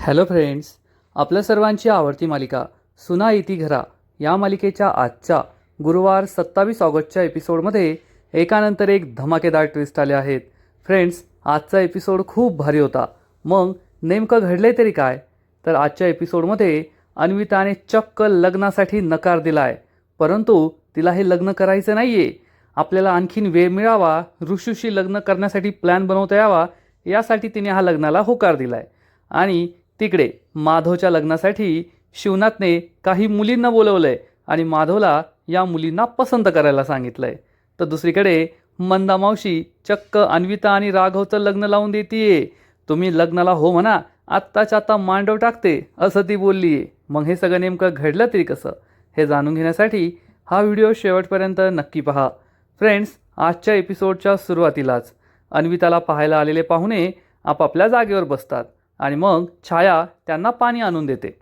Hello friends, आपल्या सर्वांची आवडती मालिका सुना इति घरा या मालिकेच्या आजच्या गुरुवार 27 ऑगस्टच्या एपिसोडमध्ये एकानंतर एक धमाकेदार ट्विस्ट आले आहेत. फ्रेंड्स, आजचा एपिसोड खूप भारी होता. मग नेमकं घडले तरी काय? तर आजच्या एपिसोडमध्ये अन्विताने चक्क लग्नासाठी नकार दिला आहे. परंतु तिला हे लग्न करायचं नाही आहे. आपल्याला आणखीन वेळ मिळावा, ऋषूशी लग्न करण्यासाठी प्लॅन बनवता यावा, यासाठी तिने हा लग्नाला होकार दिला आहे. आणि तिकडे माधवच्या लग्नासाठी शिवनाथने काही मुलींना बोलवलंय आणि माधवला या मुलींना पसंत करायला सांगितलंय. तर दुसरीकडे मंदा मावशी चक्क अन्विता आणि राघवचं लग्न लावून देतीये. तुम्ही लग्नाला हो म्हणा, आत्ताच्या आता मांडव टाकते, असं ती बोलली आहे. मग हे सगळं नेमकं घडलं तरी कसं, हे जाणून घेण्यासाठी हा व्हिडिओ शेवटपर्यंत नक्की पहा. फ्रेंड्स, आजच्या एपिसोडच्या सुरुवातीलाच अन्विताला पाहायला आलेले पाहुणे आपापल्या जागेवर बसतात आणि मग छाया त्यांना पाणी आणून देते.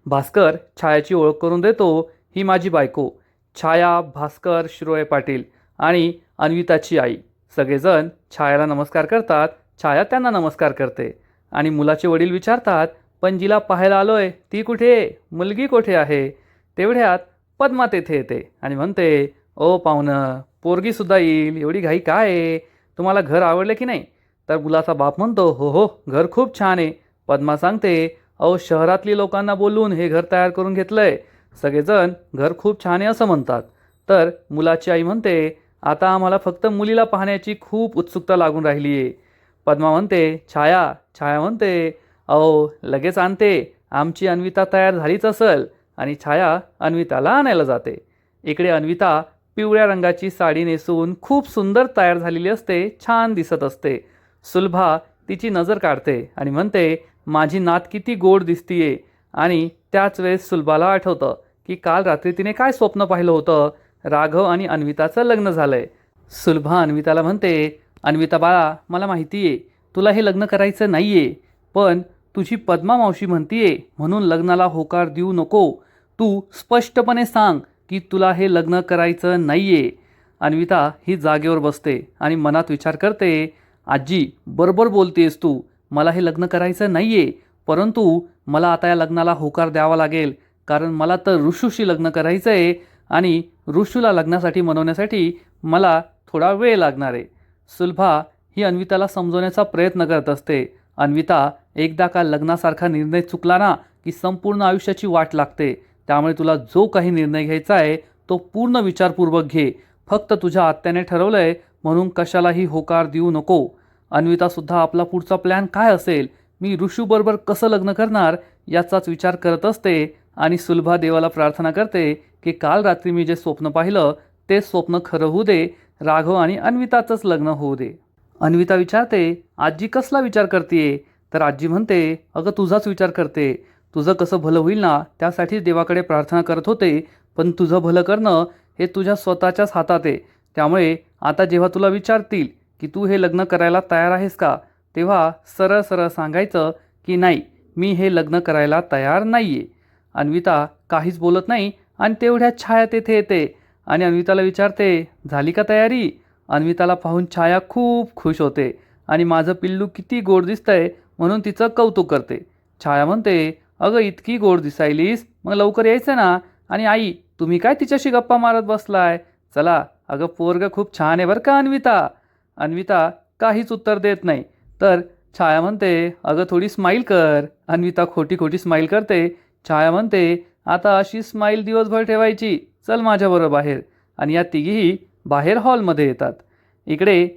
भास्कर छायाची ओळख करून देतो. ही माझी बायको छाया भास्कर शिरोळे पाटील आणि अन्विताची आई. सगळेजण छायाला नमस्कार करतात. छाया त्यांना नमस्कार करते आणि मुलाचे वडील विचारतात, पण जिला पाहायला आलोय ती कुठे, मुलगी कुठे आहे? तेवढ्यात पद्मा तेथे येते आणि म्हणते, ओ पाहुणं, पोरगीसुद्धा येईल, एवढी घाई काय आहे? तुम्हाला घर आवडले की नाही? तर मुलाचा बाप म्हणतो, हो हो, घर खूप छान आहे. पद्मा सांगते, अहो शहरातली लोकांना बोलून हे घर तयार करून घेतलंय. सगळेजण घर खूप छान आहे असं म्हणतात. तर मुलाची आई म्हणते, आता आम्हाला फक्त मुलीला पाहण्याची खूप उत्सुकता लागून राहिली आहे. पद्मा म्हणते, छाया म्हणते, अहो लगेच आणते, आमची अन्विता तयार झालीच असेल. आणि छाया अन्विताला आणायला जाते. इकडे अन्विता पिवळ्या रंगाची साडी नेसून खूप सुंदर तयार झालेली असते, छान दिसत असते. सुलभा तिची नजर काढते आणि म्हणते, माझी नात किती गोड दिसतीये. आणि त्याच वेळेस सुलभाला आठवतं की काल रात्री तिने काय स्वप्न पाहिलं होतं, राघव आणि अन्विताचं लग्न झालंय. सुलभा अन्विताला म्हणते, अन्विता बाळा, मला माहिती आहे तुला हे लग्न करायचं नाही आहे, पण तुझी पद्मा मावशी म्हणतीये म्हणून लग्नाला होकार देऊ नको. तू स्पष्टपणे सांग की तुला हे लग्न करायचं नाही आहे. अन्विता ही जागेवर बसते आणि मनात विचार करते, आजी बरोबर बोलतेस तू, मला हे लग्न करायचं नाही आहे, परंतु मला आता या लग्नाला होकार द्यावा लागेल, कारण मला तर ऋषूशी लग्न करायचं आहे आणि ऋषूला लग्नासाठी मनवण्यासाठी मला थोडा वेळ लागणार आहे. सुलभा ही अन्विताला समजवण्याचा प्रयत्न करत असते. अन्विता, एकदा का लग्नासारखा निर्णय चुकला ना की संपूर्ण आयुष्याची वाट लागते. त्यामुळे तुला जो काही निर्णय घ्यायचा आहे तो पूर्ण विचारपूर्वक घे. फक्त तुझ्या आत्याने ठरवलंय म्हणून कशालाही होकार देऊ नको. अन्वितासुद्धा आपला पुढचा प्लॅन काय असेल, मी ऋषूबरोबर कसं लग्न करणार याचाच विचार करत असते. आणि सुलभा देवाला प्रार्थना करते की काल रात्री मी जे स्वप्न पाहिलं ते स्वप्न खरं होऊ दे, राघव आणि अन्विताचंच लग्न होऊ दे. अन्विता विचारते, आजी कसला विचार करते? तर आजी म्हणते, अगं तुझाच विचार करते. तुझं कसं भलं होईल ना त्यासाठी देवाकडे प्रार्थना करत होते, पण तुझं भलं करणं हे तुझ्या स्वतःच्याच हातात आहे. त्यामुळे आता जेव्हा तुला विचारतील की तू हे लग्न करायला तयार आहेस का, तेव्हा सरळ सरळ सांगायचं की नाही, मी हे लग्न करायला तयार नाही आहे. अन्विता काहीच बोलत नाही आणि तेवढ्यात छाया तेथे येते आणि अन्विताला विचारते, झाली का तयारी? अन्विताला पाहून छाया खूप खुश होते आणि माझं पिल्लू किती गोड दिसतंय म्हणून तिचं कौतुक करते. छाया म्हणते, अगं इतकी गोड दिसायलीस, मग लवकर यायचं ना. आणि आई, तुम्ही काय तिच्याशी गप्पा मारत बसलाय? चला, अगं पोरगं खूप छान आहे बरं का अन्विता. अन्विता काहीच उत्तर देत नाही. तर छाया म्हणते, अगं थोडी स्माईल कर. अन्विता खोटी खोटी स्माईल करते. छाया म्हणते, आता अशी स्माईल दिवसभर ठेवायची, चल माझ्याबरोबर बाहेर. आणि या तिघीही बाहेर हॉलमध्ये येतात. इकडे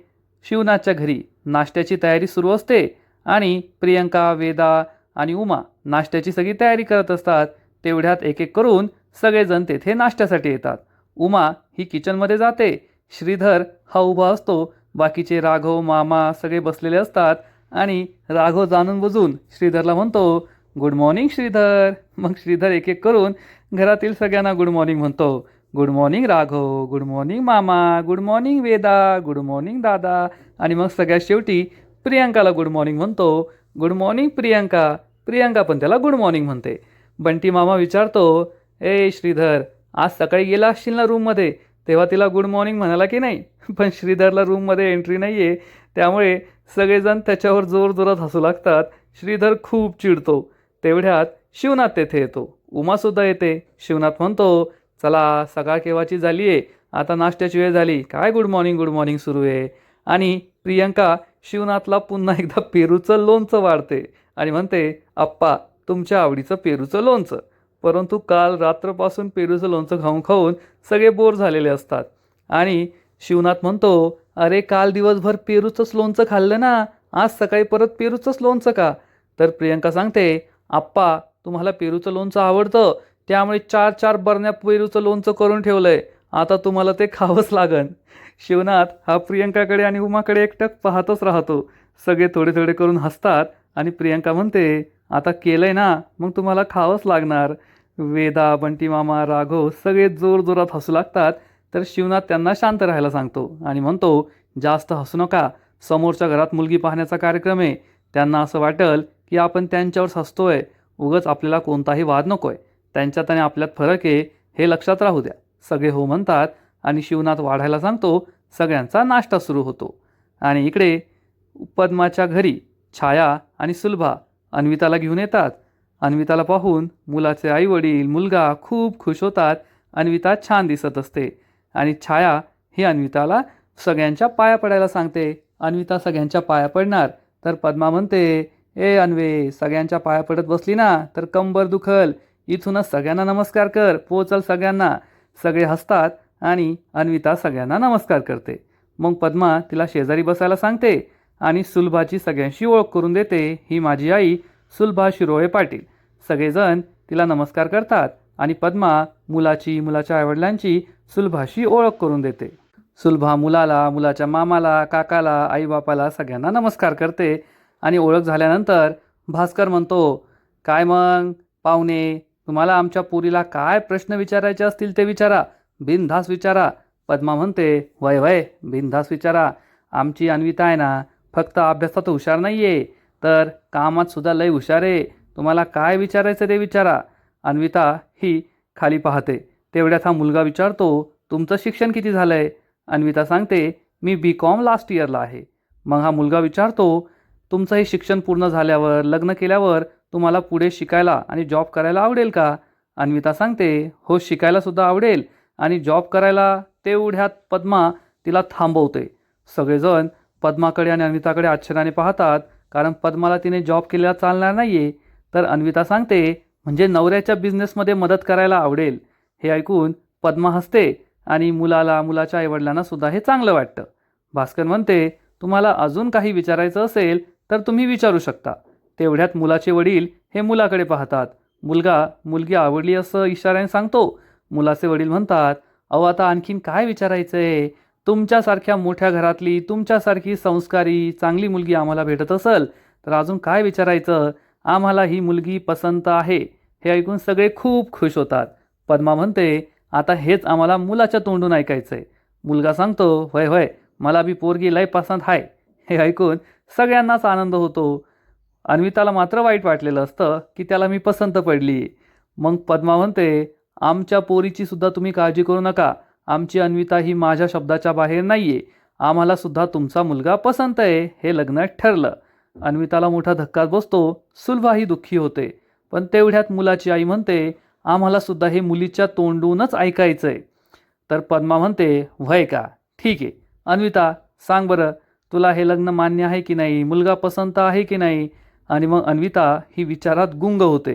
शिवनाथच्या घरी नाश्त्याची तयारी सुरू असते आणि प्रियंका, वेदा आणि उमा नाश्त्याची सगळी तयारी करत असतात. तेवढ्यात एक एक करून सगळेजण तेथे नाश्त्यासाठी येतात. उमा ही किचनमध्ये जाते. श्रीधर हा उभा असतो. बाकीचे राघव, मामा सगळे बसलेले असतात आणि राघव जाणून बुजून श्रीधरला म्हणतो, गुड मॉर्निंग श्रीधर. मग श्रीधर एक एक करून घरातील सगळ्यांना गुड मॉर्निंग म्हणतो. Good morning Raghav, good morning मामा, good morning Veda, good morning दादा. आणि मग सगळ्यात शेवटी प्रियंकाला गुड मॉर्निंग म्हणतो. Good morning Priyanka. प्रियंका पण त्याला गुड मॉर्निंग म्हणते. बंटी मामा विचारतो, ए श्रीधर, आज सकाळी गेला असशील ना रूममध्ये, तेव्हा तिला गुड मॉर्निंग म्हणाला की नाही? पण श्रीधरला रूममध्ये एंट्री नाही आहे, त्यामुळे सगळेजण त्याच्यावर जोरजोरात हसू लागतात. श्रीधर खूप चिडतो. तेवढ्यात शिवनाथ तेथे येतो. उमासुद्धा येते. शिवनाथ म्हणतो, चला सकाळ केव्हाची झाली आहे, आता नाश्त्याची वेळ झाली, काय गुड मॉर्निंग सुरू आहे. आणि प्रियंका शिवनाथला पुन्हा एकदा पेरूचं लोणचं वाढते आणि म्हणते, आप्पा तुमच्या आवडीचं पेरूचं लोणचं. परंतु काल रात्रपासून पेरूचं लोणचं खाऊन खाऊन सगळे बोर झालेले असतात. आणि शिवनाथ म्हणतो, अरे काल दिवसभर पेरूचंच लोणचं खाल्लं ना, आज सकाळी परत पेरूचंच लोणचं का. तर प्रियंका सांगते, आप्पा तुम्हाला पेरूचं लोणचं आवडतं, त्यामुळे 4-4 बरण्या पेरूचं लोणचं करून ठेवलंय, आता तुम्हाला ते खावंच लागन. शिवनाथ हा प्रियंकाकडे आणि उमाकडे एकटक पाहतच राहतो. सगळे थोडे थोडे करून हसतात आणि प्रियंका म्हणते, आता केलंय ना मग तुम्हाला खावंच लागणार. वेदा, बंटी मामा, राघव सगळे जोरजोरात हसू लागतात. तर शिवनाथ त्यांना शांत राहायला सांगतो आणि म्हणतो, जास्त हसू नका, समोरच्या घरात मुलगी पाहण्याचा कार्यक्रम आहे, त्यांना असं वाटेल की आपण त्यांच्यावर हसतोय, उगाच आपल्याला कोणताही वाद नकोय, त्यांच्यात आणि आपल्यात फरक आहे हे लक्षात राहू द्या. सगळे हो म्हणतात आणि शिवनाथ वाढायला सांगतो. सगळ्यांचा नाश्ता सुरू होतो. आणि इकडे पद्माच्या घरी छाया आणि सुलभा अन्विताला घेऊन येतात. अन्विताला पाहून मुलाचे आईवडील, मुलगा खूप खुश होतात. अन्विता छान दिसत असते आणि छाया ही अन्विताला सगळ्यांच्या पाया पडायला सांगते. अन्विता सगळ्यांच्या पाया पडणार तर पद्मा म्हणते, ए अन्वे, सगळ्यांच्या पाया पडत बसली ना तर कंबर दुखल, इथूनच सगळ्यांना नमस्कार कर, पोचल सगळ्यांना. सगळे हसतात आणि अन्विता सगळ्यांना नमस्कार करते. मग पद्मा तिला शेजारी बसायला सांगते आणि सुलभाची सगळ्यांशी ओळख करून देते, ही माझी आई सुलभा शिरोळे पाटील. सगळेजण तिला नमस्कार करतात आणि पद्मा मुलाची, मुलाच्या आईवडिलांची सुलभाशी ओळख करून देते. सुलभा मुलाला, मुलाच्या मामाला, काकाला, आईबापाला सगळ्यांना नमस्कार करते. आणि ओळख झाल्यानंतर भास्कर म्हणतो, काय मग पाहुणे, तुम्हाला आमच्या पोरीला काय प्रश्न विचारायचे असतील ते विचारा, बिनधास विचारा. पद्मा म्हणते, वय वय बिनधास विचारा, आमची अन्विता आहे ना फक्त अभ्यासात हुशार नाही आहे तर कामात सुद्धा लय हुशार आहे, तुम्हाला काय विचारायचं ते विचारा. अन्विता ही खाली पाहते. तेवढ्यात हा मुलगा विचारतो, तुमचं शिक्षण किती झालं आहे. अन्विता सांगते, मी BCom लास्ट इयरला आहे. मग हा मुलगा विचारतो, तुमचं हे शिक्षण पूर्ण झाल्यावर, लग्न केल्यावर तुम्हाला पुढे शिकायला आणि जॉब करायला आवडेल का. अन्विता सांगते, हो शिकायलासुद्धा आवडेल आणि जॉब करायला. तेवढ्यात पद्मा तिला थांबवते. सगळेजण पद्माकडे आणि अन्विताकडे आश्चर्याने पाहतात, कारण पद्माला तिने जॉब केलेला चालणार नाही आहे. तर अन्विता सांगते, म्हणजे नवऱ्याच्या बिझनेसमध्ये मदत करायला आवडेल. हे ऐकून पद्मा हसते आणि मुलाला, मुलाच्या आईवडिलांना सुद्धा हे चांगलं वाटतं. भास्कर म्हणते, तुम्हाला अजून काही विचारायचं असेल तर तुम्ही विचारू शकता. तेवढ्यात मुलाचे वडील हे मुलाकडे पाहतात. मुलगा मुलगी आवडली असं इशाऱ्याने सांगतो. मुलाचे वडील म्हणतात, अहो आता आणखीन काय विचारायचं आहे, तुमच्यासारख्या मोठ्या घरातली, तुमच्यासारखी संस्कारी चांगली मुलगी आम्हाला भेटत असेल तर अजून काय विचारायचं, आम्हाला ही मुलगी पसंत आहे. हे ऐकून सगळे खूप खुश होतात. पद्मा म्हणते, आता हेच आम्हाला मुलाच्या तोंडून ऐकायचं आहे. मुलगा सांगतो, होय होय मला बी पोरगी लय पसंत आहे. हे ऐकून सगळ्यांनाच आनंद होतो. अन्विताला मात्र वाईट वाटलेलं असतं की त्याला मी पसंत पडली. मग पद्मा म्हणते, आमच्या पोरीची सुद्धा तुम्ही काळजी करू नका, आमची अन्विता ही माझ्या शब्दाच्या बाहेर नाही आहे, आम्हाला सुद्धा तुमचा मुलगा पसंत आहे, हे लग्न ठरलं. अन्विताला मोठा धक्काच बसतो. सुलभाही दुःखी होते. पण तेवढ्यात मुलाची आई म्हणते, आम्हाला सुद्धा हे मुलीच्या तोंडूनच ऐकायचं आहे. तर पद्मा म्हणते, व्हय का, ठीक आहे. अन्विता सांग बरं, तुला हे लग्न मान्य आहे की नाही, मुलगा पसंत आहे की नाही. आणि मग अन्विता ही विचारात गुंग होते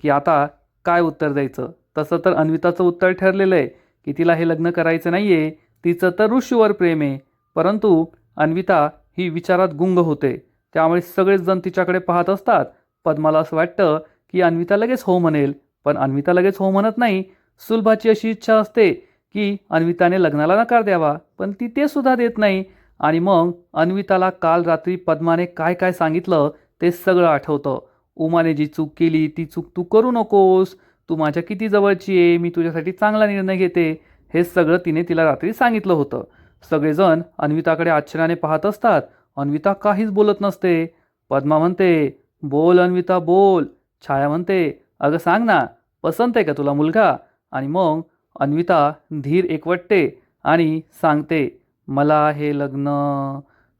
की आता काय उत्तर द्यायचं. तसं तर अन्विताचं उत्तर ठरलेलं आहे की तिला हे लग्न करायचं नाही आहे, तिचं तर ऋषीवर प्रेम आहे. परंतु अन्विता ही विचारात गुंग होते. त्यामुळे सगळेच जण तिच्याकडे पाहत असतात. पद्माला असं वाटतं की अन्विता लगेच हो म्हणेल, पण अन्विता लगेच हो म्हणत नाही. सुलभाची अशी इच्छा असते की अन्विताने लग्नाला नकार द्यावा, पण ती ते सुद्धा देत नाही. आणि मग अन्विताला काल रात्री पद्माने काय काय सांगितलं ते सगळं आठवतं. उमाने जी चूक केली ती चूक तू करू नकोस, तू माझ्या किती जवळची आहे, मी तुझ्यासाठी चांगला निर्णय घेते, हे सगळं तिने तिला रात्री सांगितलं होतं. सगळेजण अन्विताकडे आश्चर्याने पाहत असतात. अन्विता काहीच बोलत नसते. पद्मा म्हणते, बोल अन्विता बोल. छाया म्हणते, अगं सांग ना, पसंत आहे का तुला मुलगा. आणि मग अन्विता धीर एकवटते आणि सांगते, मला हे लग्न.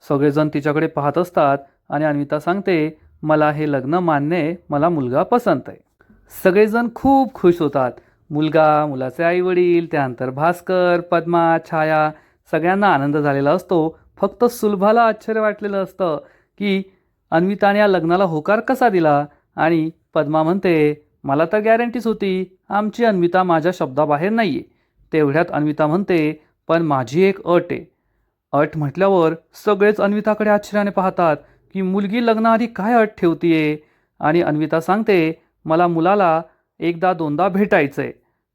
सगळेजण तिच्याकडे पाहत असतात आणि अन्विता सांगते, मला हे लग्न मान्य आहे, मला मुलगा पसंत आहे. सगळेजण खूप खुश होतात. मुलगा, मुलाचे आईवडील, त्यानंतर भास्कर, पद्मा, छाया सगळ्यांना आनंद झालेला असतो. फक्त सुलभाला आश्चर्य वाटलेलं असतं की अन्विताने या लग्नाला होकार कसा दिला. आणि पद्मा म्हणते, मला तर गॅरंटीच होती, आमची अन्विता माझ्या शब्दाबाहेर नाही आहे. तेवढ्यात अन्विता म्हणते, पण माझी एक अट आहे. अट म्हटल्यावर सगळेच अन्विताकडे आश्चर्याने पाहतात की मुलगी लग्नाआधी काय अट ठेवतीये. आणि अन्विता सांगते, मला मुलाला एकदा दोनदा भेटायचं आहे.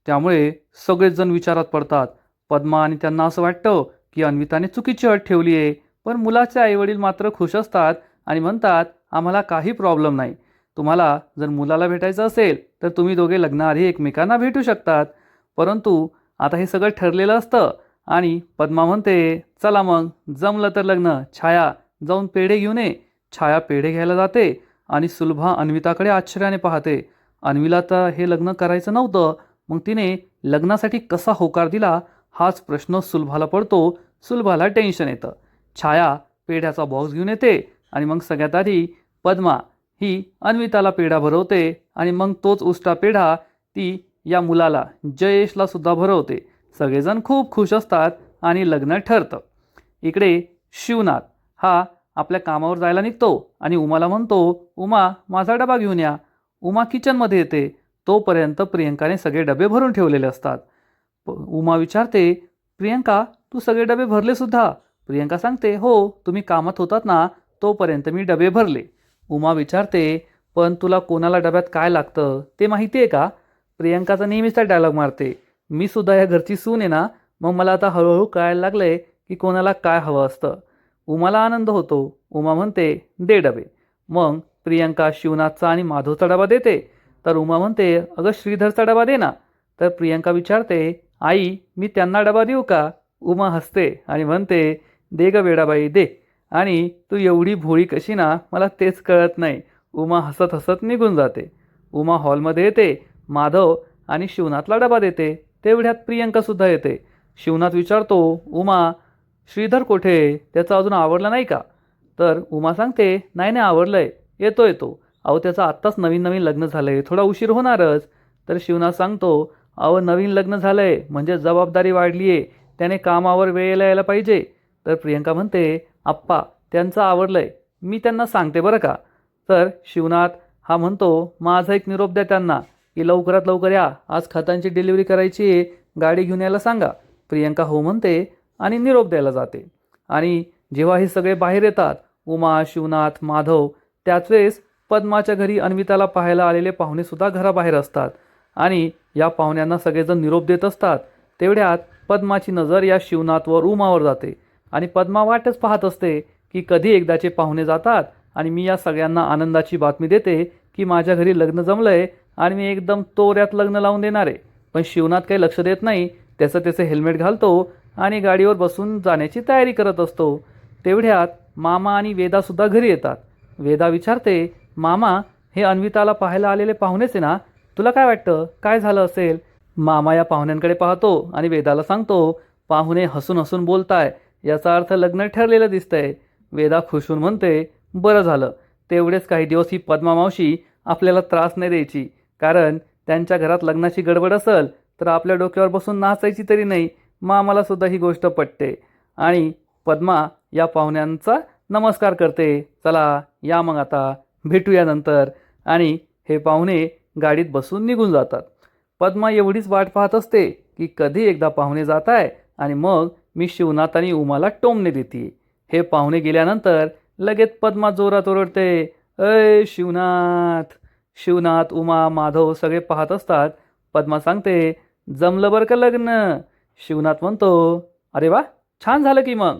त्यामुळे सगळेच जण विचारात पडतात. पद्मा आणि त्यांना असं वाटतं की अन्विताने चुकीची अट ठेवली आहे. पण मुलाचे आईवडील मात्र खुश असतात आणि म्हणतात, आम्हाला काही प्रॉब्लेम नाही. तुम्हाला जर मुलाला भेटायचं असेल तर तुम्ही दोघे लग्नाआधी एकमेकांना भेटू शकतात. परंतु आता हे सगळं ठरलेलं असतं आणि पद्मा म्हणते, चला मग जमलं तर लग्न. छाया जाऊन पेढे घेऊन ये. छाया पेढे घ्यायला जाते आणि सुलभा अन्विताकडे आश्चर्याने पाहते. अन्वीला तर हे लग्न करायचं नव्हतं, मग तिने लग्नासाठी कसा होकार दिला हाच प्रश्न सुलभाला पडतो. सुलभाला टेन्शन येतं. छाया पेढ्याचा बॉक्स घेऊन येते आणि मग सगळ्यात आधी पद्मा ही अन्विताला पेढा भरवते आणि मग तोच उष्टा पेढा ती या मुलाला जयेशला सुद्धा भरवते. सगळेजण खूप खुश असतात आणि लग्न ठरतं. इकडे शिवनाथ हा आपल्या कामावर जायला निघतो आणि उमाला म्हणतो, उमा माझा डबा घेऊन या. उमा किचनमध्ये येते. तोपर्यंत प्रियंकाने सगळे डबे भरून ठेवलेले असतात. उमा विचारते, प्रियंका तू सगळे डबे भरले सुद्धा? प्रियंका सांगते, हो, तुम्ही कामात होतात ना तोपर्यंत मी डबे भरले. उमा विचारते, पण तुला कोणाला डब्यात काय लागतं ते माहिती आहे का? प्रियंकाचा नेहमीचा डायलॉग मारते, मी सुद्धा या घरची सून आहे ना, मग मला आता हळूहळू कळायला लागलंय की कोणाला काय हवं असतं. उमाला आनंद होतो. उमा म्हणते, दे डबे. मग प्रियंका शिवनाथचा आणि माधवचा डबा देते. तर उमा म्हणते, अगं श्रीधरचा डबा दे ना. तर प्रियंका विचारते, आई मी त्यांना डबा देऊ का? उमा हसते आणि म्हणते, दे ग वेडाबाई दे. आणि तू एवढी भोळी कशी ना मला तेच कळत नाही. उमा हसत हसत निघून जाते. उमा हॉलमध्ये येते. माधव आणि शिवनाथला डबा देते. तेवढ्यात प्रियंकासुद्धा येते. शिवनाथ विचारतो, उमा श्रीधर कुठे? त्याचं अजून आवडलं नाही का? तर उमा सांगते, नाही नाही आवडलंय, येतो येतो. अहो त्याचं आत्ताच नवीन नवीन लग्न झालंय, थोडा उशीर होणारच. तर शिवनाथ सांगतो, अहो नवीन लग्न झालंय म्हणजे जबाबदारी वाढली आहे, त्याने कामावर वेळेला यायला पाहिजे. तर प्रियंका म्हणते, आप्पा त्यांचं आवडलंय, मी त्यांना सांगते बरं का. तर शिवनाथ हा म्हणतो, माझा एक निरोप द्या त्यांना की लवकरात लवकर या, आज खतांची डिलिव्हरी करायची, गाडी घेऊन यायला सांगा. प्रियंका हो म्हणते आणि निरोप द्यायला जाते. आणि जेव्हा हे सगळे बाहेर येतात, उमा, शिवनाथ, माधव, त्याच वेळेस पद्माच्या घरी अन्विताला पाहायला आलेले पाहुणेसुद्धा घराबाहेर असतात आणि या पाहुण्यांना सगळेजण निरोप देत असतात. तेवढ्यात पद्माची नजर या शिवनाथवर, उमावर जाते आणि पद्मा वाटच पाहत असते की कधी एकदाचे पाहुणे जातात आणि मी या सगळ्यांना आनंदाची बातमी देते की माझ्या घरी लग्न जमलंय आणि मी एकदम तोऱ्यात लग्न लावून देणार आहे. पण शिवनाथ काही लक्ष देत नाही. त्याचं हेल्मेट घालतो आणि गाडीवर बसून जाण्याची तयारी करत असतो. तेवढ्यात मामा आणि वेदासुद्धा घरी येतात. वेदा विचारते, मामा हे अन्विताला पाहायला आलेले पाहुणेच आहे ना? तुला काय वाटतं काय झालं असेल? मामा या पाहुण्यांकडे पाहतो आणि वेदाला सांगतो, पाहुणे हसून हसून बोलताय, याचा अर्थ लग्न ठरलेलं दिसतंय. वेदा खुश होऊन म्हणते, बरं झालं. तेवढेच काही दिवस ही पद्मा मावशी आपल्याला त्रास नाही द्यायची, कारण त्यांच्या घरात लग्नाची गडबड असेल तर आपल्या डोक्यावर बसून नाचायची तरी नाही. मामाला सुद्धा ही गोष्ट पटते आणि पद्मा या पाहुण्यांचा नमस्कार करते. चला या मग आता भेटूया नंतर. आणि हे पाहुणे गाडीत बसून निघून जातात. पद्मा एवढीच वाट पाहत असते की कधी एकदा पाहुणे जात आहे आणि मग मी शिवनाथ आणि उमाला टोमणे देते. हे पाहुणे गेल्यानंतर लगेच पद्मा जोरात ओरडते, अय शिवनाथ. शिवनाथ, उमा, माधव सगळे पाहत असतात. पद्मा सांगते, जमलं बरं का लग्न? शिवनाथ म्हणतो, अरे वा, छान झालं की मग.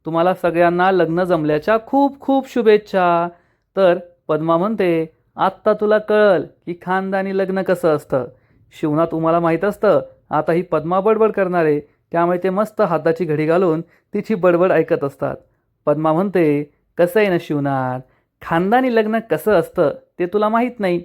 तुम्हाला सगळ्यांना लग्न जमल्याच्या खूप खूप शुभेच्छा. तर पद्मा म्हणते, आत्ता तुला कळल की खानदानी लग्न कसं असतं. शिवनाथ उमाला माहीत असतं आता ही पद्मा बडबड करणार आहे, त्यामुळे ते मस्त हाताची घडी घालून तिची बडबड ऐकत असतात. पद्मा म्हणते, कसं आहे ना शिवनाथ, खानदानी लग्न कसं असतं ते तुला माहीत नाही.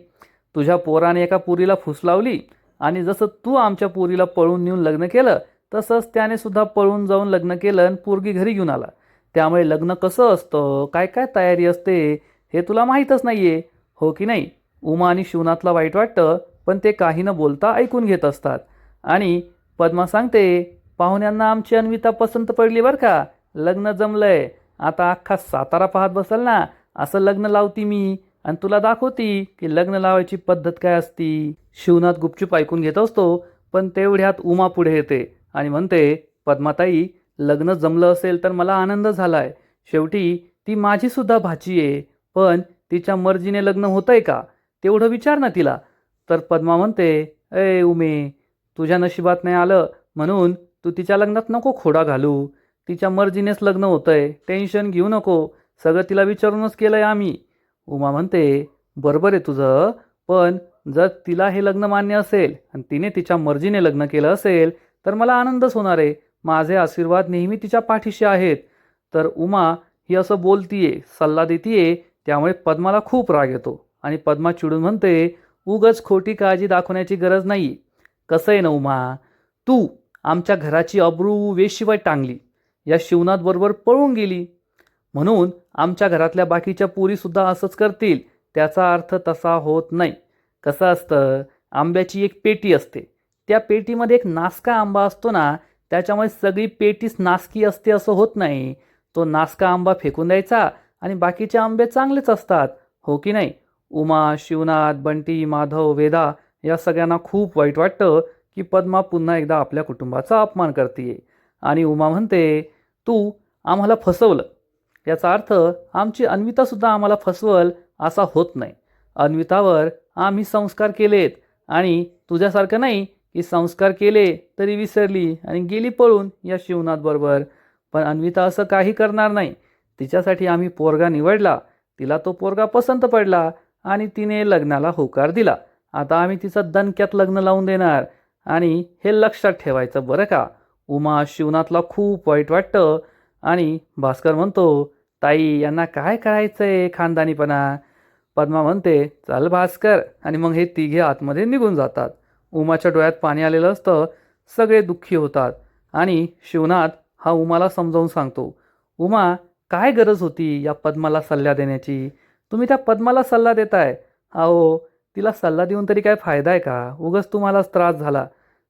तुझ्या पोराने एका पुरीला फुस लावली आणि जसं तू आमच्या पुरीला पळून नेऊन लग्न केलं तसंच त्याने सुद्धा पळून जाऊन लग्न केलं आणि पोरगी घरी घेऊन आला. त्यामुळे लग्न कसं असतं, काय काय तयारी असते हे तुला माहीतच नाही आहे, हो की नाही? उमा आणि शिवनाथला वाईट वाटतं, पण ते काही न बोलता ऐकून घेत असतात. आणि पद्मा सांगते, पाहुण्यांना आमची अन्विता पसंत पडली बरं का, लग्न जमलंय. आता अख्खा सातारा पाहत बसल ना, असं लग्न लावती मी आणि तुला दाखवती की लग्न लावायची पद्धत काय असती. शिवनाथ गुपचूप ऐकून घेत असतो, पण तेवढ्यात उमा पुढे येते आणि म्हणते, पद्माताई, लग्न जमलं असेल तर मला आनंद झालाय. शेवटी ती माझी सुद्धा भाची आहे. पण तिच्या मर्जीने लग्न होतंय का, तेवढं विचार ना तिला. तर पद्मा म्हणते, ए उमे, तुझ्या नशिबात नाही आलं म्हणून तू तिच्या लग्नात नको खोडा घालू. तिच्या मर्जीनेच लग्न होतंय, टेन्शन घेऊ नको. सगळं तिला विचारूनच केलंय आम्ही. उमा म्हणते, बरोबर आहे तुझं, पण जर तिला हे लग्न मान्य असेल आणि तिने तिच्या मर्जीने लग्न केलं असेल तर मला आनंदच होणार आहे. माझे आशीर्वाद नेहमी तिच्या पाठीशी आहेत. तर उमा ही असं बोलतीये, सल्ला देतीये, त्यामुळे पद्माला खूप राग येतो आणि पद्मा चिडून म्हणते, उगच खोटी काळजी दाखवण्याची गरज नाही. कसं आहे ना उमा, तू आमच्या घराची अब्रू वेशिवाय टांगली, या शिवनाथ बरोबर पळून गेली, म्हणून आमच्या घरातल्या बाकीच्या पोरीसुद्धा असंच करतील, त्याचा अर्थ तसा होत नाही. कसं असतं, आंब्याची एक पेटी असते, त्या पेटीमध्ये एक नासका आंबा असतो ना, त्याच्यामुळे सगळी पेटीच नासकी असते असं होत नाही. तो नासका आंबा फेकून द्यायचा आणि बाकीचे आंबे चांगलेच असतात, हो की नाही? उमा, शिवनाथ, बंटी, माधव, वेदा या सगळ्यांना खूप वाईट वाटतं की पद्मा पुन्हा एकदा आपल्या कुटुंबाचा अपमान करते. आणि उमा म्हणते, तू आम्हाला फसवलं, याचा अर्थ आमची अन्वितासुद्धा आम्हाला फसवल असा होत नाही. अन्वितावर आम्ही संस्कार केलेत आणि तुझ्यासारखं नाही की संस्कार केले तरी विसरली आणि गेली पळून या शिवनाथ बरोबर. पण अन्विता असं काही करणार नाही. तिच्यासाठी आम्ही पोरगा निवडला, तिला तो पोरगा पसंत पडला आणि तिने लग्नाला होकार दिला. आता आम्ही तिचं दणक्यात लग्न लावून देणार आणि हे लक्षात ठेवायचं बरं का. उमा, शिवनाथला खूप वाईट वाटतं आणि भास्कर म्हणतो, ताई, यांना काय करायचंय खानदानीपणा. पद्मा म्हणते, चल भास्कर, आणि मग हे तिघे आतमध्ये निघून जातात. उमाच्या डोळ्यात पाणी आलेलं असतं, सगळे दुःखी होतात आणि शिवनाथ हा उमाला समजावून सांगतो, उमा, काय गरज होती या पद्माला सल्ला देण्याची? तुम्ही त्या पद्माला सल्ला देताय. अहो, तिला सल्ला देऊन तरी काय फायदा आहे का, उगाच तुम्हालाच त्रास झाला.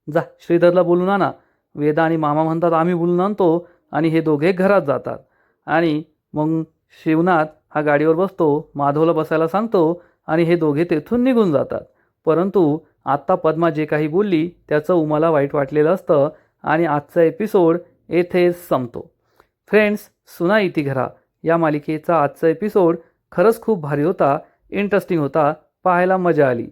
जा, श्रीधरला बोलून आणा. वेदा आणि मामा म्हणतात आम्ही बोलून आणतो आणि हे दोघे घरात जातात. आणि मग शिवनाथ हा गाडीवर बसतो, माधवला बसायला सांगतो आणि हे दोघे तेथून निघून जातात. परंतु आत्ता पद्मा जे काही बोलली त्याचं उमाला वाईट वाटलेलं असतं आणि आजचा एपिसोड येथेच संपतो. फ्रेंड्स, सुना इति घरा या मालिकेचा आजचा एपिसोड खरंच खूप भारी होता, इंटरेस्टिंग होता, पाहायला मजा आली.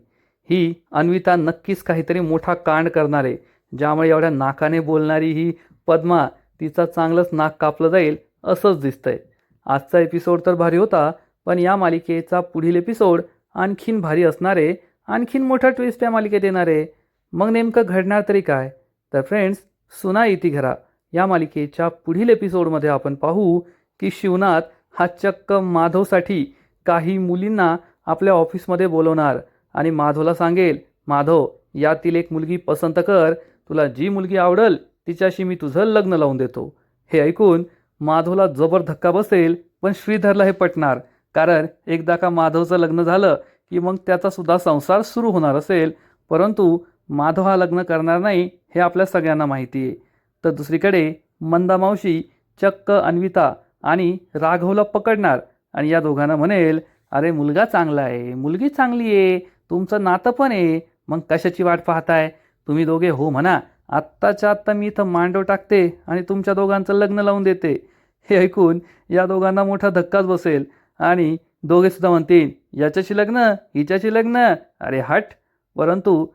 ही अन्विता नक्कीच काहीतरी मोठा कांड करणार आहे, ज्यामुळे एवढ्या नाकाने बोलणारी ही पद्मा, तिचा चांगलंच नाक कापलं जाईल असंच दिसतंय. आजचा एपिसोड तर भारी होता, पण या मालिकेचा पुढील एपिसोड आणखीन भारी असणार आहे, आणखीन मोठा ट्विस्ट या मालिकेत येणार आहे. मग नेमकं घडणार तरी काय? तर फ्रेंड्स, सुना इति घरा या मालिकेच्या पुढील एपिसोडमध्ये आपण पाहू की शिवनाथ हा चक्क माधवसाठी काही मुलींना आपल्या ऑफिसमध्ये बोलवणार आणि माधवला सांगेल, माधव, यातील एक मुलगी पसंत कर, तुला जी मुलगी आवडल तिच्याशी मी तुझं लग्न लावून देतो. हे ऐकून माधवला जबर धक्का बसेल, पण श्रीधरला हे पटणार, कारण एकदा का माधवचं लग्न झालं की मग त्याचा सुद्धा संसार सुरू होणार असेल. परंतु माधव हा लग्न करणार नाही हे आपल्या सगळ्यांना माहिती आहे. तर दुसरीकडे मंदा मावशी चक्क अन्विता आणि राघवला पकडणार आणि या दोघांना म्हणेल, अरे मुलगा चांगला आहे, मुलगी चांगली आहे, तुमचं नातं पण आहे, मग कशाची वाट पाहताय, तुम्ही दोघे हो म्हणा, आत्ताच्या आत्ता मी इथं मांडव टाकते आणि तुमच्या दोघांचं लग्न लावून देते. हे ऐकून या दोघांना मोठा धक्काच बसेल आणि दोघे सुद्धा म्हणतील, याच्याशी लग्न, हिच्याशी लग्न, अरे हट. परंतु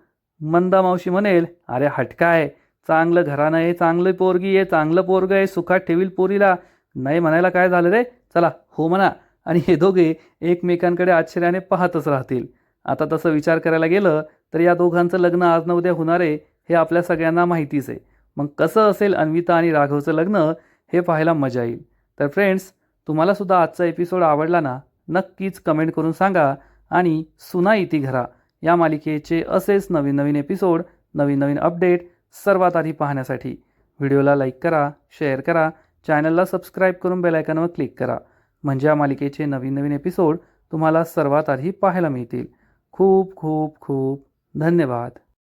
मंदा मावशी म्हणेल, अरे हट काय, चांगलं घराणं आहे, चांगलं पोरगी आहे, चांगलं पोरगं आहे, सुखात ठेवील पोरीला, नाही म्हणायला काय झालं रे, चला हो म्हणा. आणि हे दोघे एकमेकांकडे आश्चर्याने पाहतच राहतील. आता तसं विचार करायला गेलं तर या दोघांचं लग्न आज न उद्या होणार आहे हे आपल्या सगळ्यांना माहितीच आहे. मग कसं असेल अन्विता आणि राघवचं लग्न हे पाहायला मजा येईल. तर फ्रेंड्स, तुम्हालासुद्धा आजचा एपिसोड आवडला ना, नक्कीच कमेंट करून सांगा. आणि सुना इति घरा या मालिकेचे असेच नवीन नवीन एपिसोड, नवीन नवीन अपडेट सर्वात आधी पाहण्यासाठी व्हिडिओला लाईक करा, शेअर करा, चॅनलला सबस्क्राईब करून बेल आयकॉनवर क्लिक करा, म्हणजे या मालिकेचे नवीन नवीन एपिसोड तुम्हाला सर्वात आधी पाहायला मिळतील. खूप खूप खूप धन्यवाद.